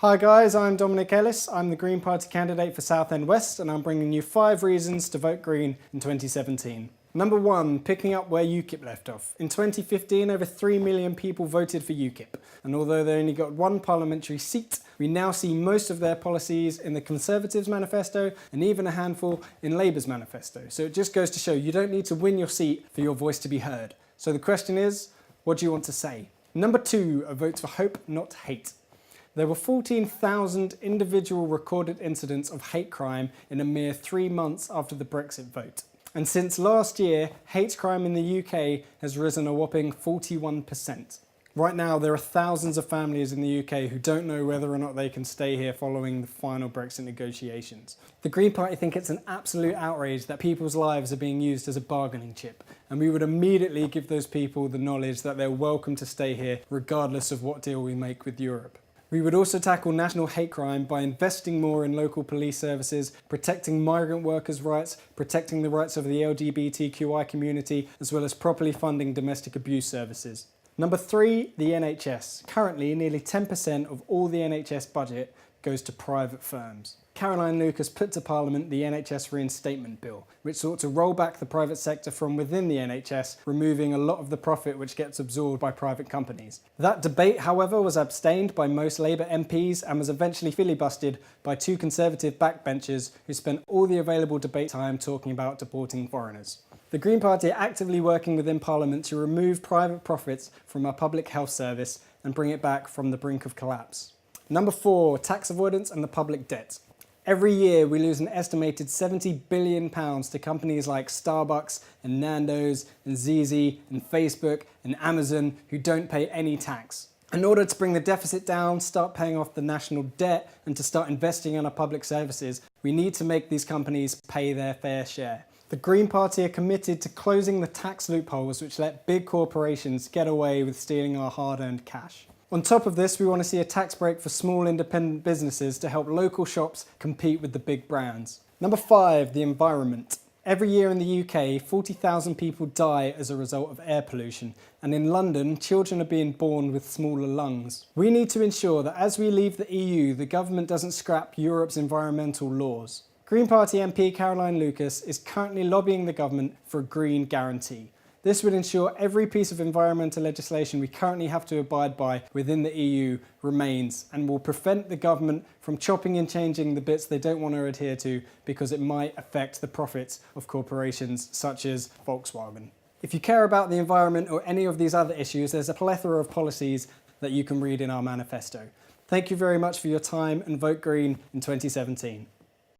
Hi guys, I'm Dominic Ellis. I'm the Green Party candidate for Southend West and I'm bringing you 5 reasons to vote Green in 2017. Number 1, picking up where UKIP left off. In 2015, over 3 million people voted for UKIP, and although they only got 1 parliamentary seat, we now see most of their policies in the Conservatives' manifesto and even a handful in Labour's manifesto. So it just goes to show you don't need to win your seat for your voice to be heard. So the question is, what do you want to say? Number 2, a vote for hope, not hate. There were 14,000 individual recorded incidents of hate crime in a mere 3 months after the Brexit vote. And since last year, hate crime in the UK has risen a whopping 41%. Right now, there are thousands of families in the UK who don't know whether or not they can stay here following the final Brexit negotiations. The Green Party think it's an absolute outrage that people's lives are being used as a bargaining chip, and we would immediately give those people the knowledge that they're welcome to stay here regardless of what deal we make with Europe. We would also tackle national hate crime by investing more in local police services, protecting migrant workers' rights, protecting the rights of the LGBTQI community, as well as properly funding domestic abuse services. Number 3, the NHS. Currently, nearly 10% of all the NHS budget goes to private firms. Caroline Lucas put to Parliament the NHS Reinstatement Bill, which sought to roll back the private sector from within the NHS, removing a lot of the profit which gets absorbed by private companies. That debate, however, was abstained by most Labour MPs and was eventually filibustered by 2 Conservative backbenchers who spent all the available debate time talking about deporting foreigners. The Green Party are actively working within Parliament to remove private profits from our public health service and bring it back from the brink of collapse. Number 4, tax avoidance and the public debt. Every year we lose an estimated £70 billion to companies like Starbucks and Nando's and ZZ and Facebook and Amazon who don't pay any tax. In order to bring the deficit down, start paying off the national debt and to start investing in our public services, we need to make these companies pay their fair share. The Green Party are committed to closing the tax loopholes which let big corporations get away with stealing our hard-earned cash. On top of this, we want to see a tax break for small independent businesses to help local shops compete with the big brands. Number 5, the environment. Every year in the UK, 40,000 people die as a result of air pollution, and in London, children are being born with smaller lungs. We need to ensure that as we leave the EU, the government doesn't scrap Europe's environmental laws. Green Party MP Caroline Lucas is currently lobbying the government for a green guarantee. This would ensure every piece of environmental legislation we currently have to abide by within the EU remains and will prevent the government from chopping and changing the bits they don't want to adhere to because it might affect the profits of corporations such as Volkswagen. If you care about the environment or any of these other issues, there's a plethora of policies that you can read in our manifesto. Thank you very much for your time and vote Green in 2017.